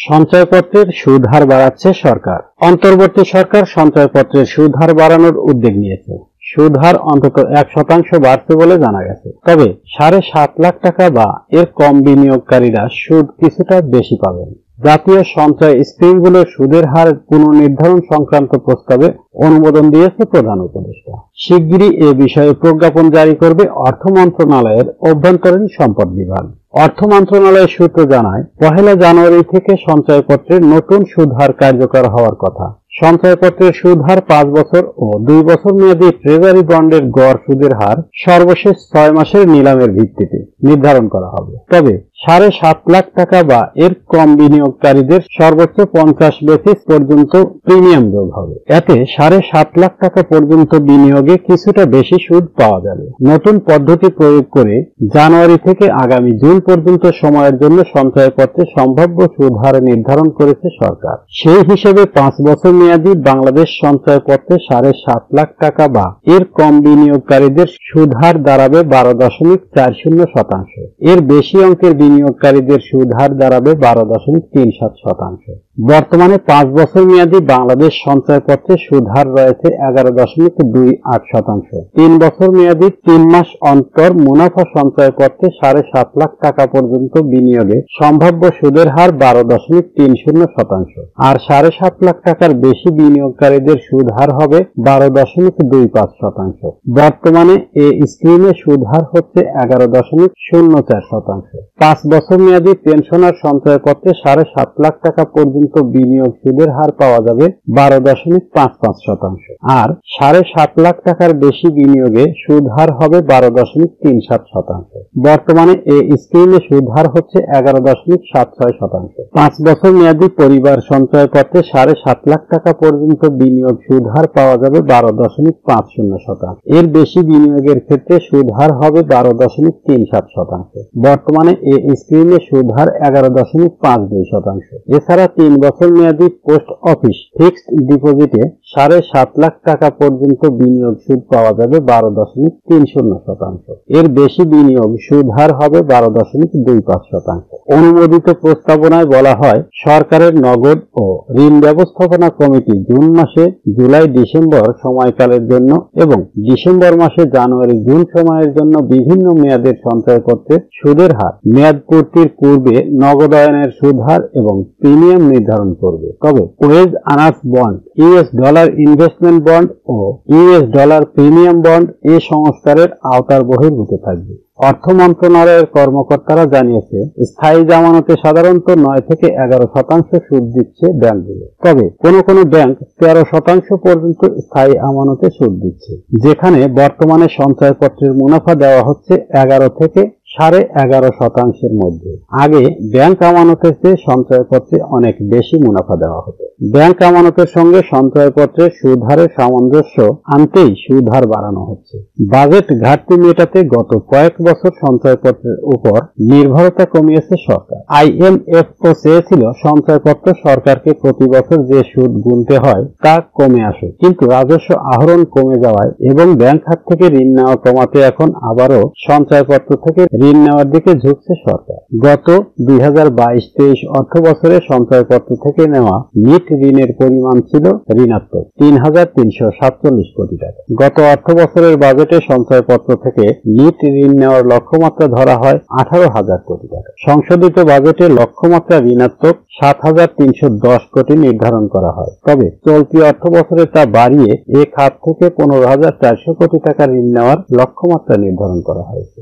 সঞ্চয়পত্রের সুদ হার বাড়াচ্ছে সরকার। অন্তর্বর্তী সরকার সঞ্চয়পত্রের সুদ হার বাড়ানোর উদ্যোগ নিয়েছে। সুদ হার অন্তত 1% বাড়ছে বলে জানা গেছে। তবে 7.5 লাখ টাকা বা এর কম বিনিয়োগকারীরা সুদ কিছুটা বেশি পাবেন। জাতীয় সঞ্চয় স্কিমগুলোর সুদের হার পুনর্নির্ধারণ সংক্রান্ত প্রস্তাবে অনুমোদন দিয়েছে প্রধান উপদেষ্টা। শিগগিরই এ বিষয়ে প্রজ্ঞাপন জারি করবে অর্থ মন্ত্রণালয়ের অভ্যন্তরীণ সম্পদ বিভাগ। অর্থ মন্ত্রণালয়ের সূত্র জানায়, 1 জানুয়ারি থেকে সঞ্চয়পত্রের নতুন সুদ হার কার্যকর হওয়ার কথা। সঞ্চয়পত্রের সুদ হার 5 বছর ও 2 বছর মেয়াদী ট্রেজারি বন্ডের গড় সুদের হার সর্বশেষ 6 মাসের নিলামের ভিত্তিতে নির্ধারণ করা হবে। তবে 7.5 লাখ টাকা বা এর কম বিনিয়োগকারীদের সর্বোচ্চ 50 বেসিস পর্যন্ত প্রিমিয়াম যোগ হবে। এতে 7.5 লাখ টাকা পর্যন্ত বিনিয়োগে কিছুটা বেশি সুদ পাওয়া যাবে। নতুন পদ্ধতি প্রয়োগ করে জানুয়ারি থেকে আগামী জুন পর্যন্ত সময়ের জন্য সঞ্চয়পত্রে সম্ভাব্য সুদ হার নির্ধারণ করেছে সরকার। সেই হিসেবে 5 বছর মেয়াদী বাংলাদেশ সঞ্চয়পত্রে 7.5 লাখ টাকা বা এর কম বিনিয়োগকারীদের সুদ হার দাঁড়াবে 12.40%। এর বেশি অঙ্কের বিনিয়োগকারীদের সুদ হার দাঁড়াবে 12.37%। বর্তমানে 5 বছর মেয়াদী বাংলাদেশ সঞ্চয়পত্রে সুদ হার রয়েছে 11.28%। 3 বছর মেয়াদী 3 মাস অন্তর মুনাফা সঞ্চয়পত্রে 7.5 লাখ টাকা পর্যন্ত বিনিয়োগে সম্ভাব্য সুদের হার 12.30%। আর 7.5 লাখ টাকার বেশি বিনিয়োগকারীদের সুদ হার হবে 12.25%। বর্তমানে এ স্কিমে সুদ হার হচ্ছে 11.04%। 5 বছর মেয়াদী পেনশনার সঞ্চয়পত্রে 7.5 লাখ টাকা পর্যন্ত বিনিয়োগ সুদের হার পাওয়া যাবে 12.55%। আর 7.5 লাখ টাকার বেশি বিনিয়োগে সুদ হার হবে 12.37%। বর্তমানে এ স্কিমে সুদ হার হচ্ছে 11.76%। 5 বছর মেয়াদী পরিবার সঞ্চয়পত্রে 7.5 লাখ টাকা পর্যন্ত বিনিয়োগ সুদ হার পাওয়া যাবে 12.50%। এর বেশি বিনিয়োগের ক্ষেত্রে সুদ হার হবে 12.37%। বর্তমানে এ স্কিমে সুদ হার 11.52%। এছাড়া 3 বছর মেয়াদী পোস্ট অফিস ফিক্সড ডিপোজিটে 7.5 লাখ টাকা পর্যন্ত বিনিয়োগ সুদ পাওয়া যাবে 12.30%। এর বেশি বিনিয়োগ সুদ হার হবে 12.25%। অনুমোদিত প্রস্তাবনায় বলা হয়, সরকারের নগদ ও ঋণ ব্যবস্থাপনা কমিটি জুন মাসে জুলাই-ডিসেম্বর সময়কালের জন্য এবং ডিসেম্বর মাসে জানুয়ারি-জুন সময়ের জন্য বিভিন্ন মেয়াদের সঞ্চয়পত্রে সুদের হার মেয়াদ পূর্তির পূর্বে নগদায়নের সুদ হার এবং প্রিমিয়াম নির্ধারণ করবে। তবে wage earners bond, US dollar investment bond ও ইউএস ডলার প্রিমিয়াম বন্ড এ সংস্কারের আওতার বহির্ভূত থাকবে। অর্থ মন্ত্রণালয়ের কর্মকর্তারা জানিয়েছে, স্থায়ী জামানতে সাধারণত 9 থেকে 11% সুদ দিচ্ছে ব্যাংকগুলো। তবে কোনো ব্যাংক 13% পর্যন্ত স্থায়ী আমানতে সুদ দিচ্ছে, যেখানে বর্তমানে সঞ্চয়পত্রের মুনাফা দেওয়া হচ্ছে 11 থেকে 11.5%-এর মধ্যে। আগে ব্যাংক আমানতের চেয়ে সঞ্চয়পত্রে অনেক বেশি মুনাফা দেওয়া হতো। ব্যাংক আমানতের সঙ্গে সঞ্চয়পত্রের সুদ হারের সামঞ্জস্য আনতেই সুদ হার বাড়ানো হচ্ছে। বাজেট ঘাটতি মেটাতে গত কয়েক বছর সঞ্চয়পত্রের উপর নির্ভরতা কমিয়েছে সরকার। আইএমএফও চেয়েছিল সঞ্চয়পত্র সরকারকে প্রতি বছর যে সুদ গুনতে হয় তা কমে আসে, কিন্তু রাজস্ব আহরণ কমে যাওয়ায় এবং ব্যাংক খাত থেকে ঋণ নেওয়া কমাতে এখন আবারও সঞ্চয়পত্র থেকে ঋণ নেওয়ার দিকে ঝুঁকছে সরকার। গত 2022-23 অর্থ বছরে সঞ্চয়পত্র থেকে নেওয়া নিট ঋণের পরিমাণ ছিল ঋণাত্মক 3,347 কোটি টাকা। গত অর্থ বছরের বাজেটে সঞ্চয়পত্র থেকে নিট ঋণ নেওয়ার লক্ষ্যমাত্রা ধরা হয় 18,000 কোটি টাকা। সংশোধিত বাজেটে লক্ষ্যমাত্রা ঋণাত্মক 7,310 কোটি নির্ধারণ করা হয়। তবে চলতি অর্থ বছরে তা বাড়িয়ে এ খাত থেকে 15,400 কোটি টাকা ঋণ নেওয়ার লক্ষ্যমাত্রা নির্ধারণ করা হয়েছে।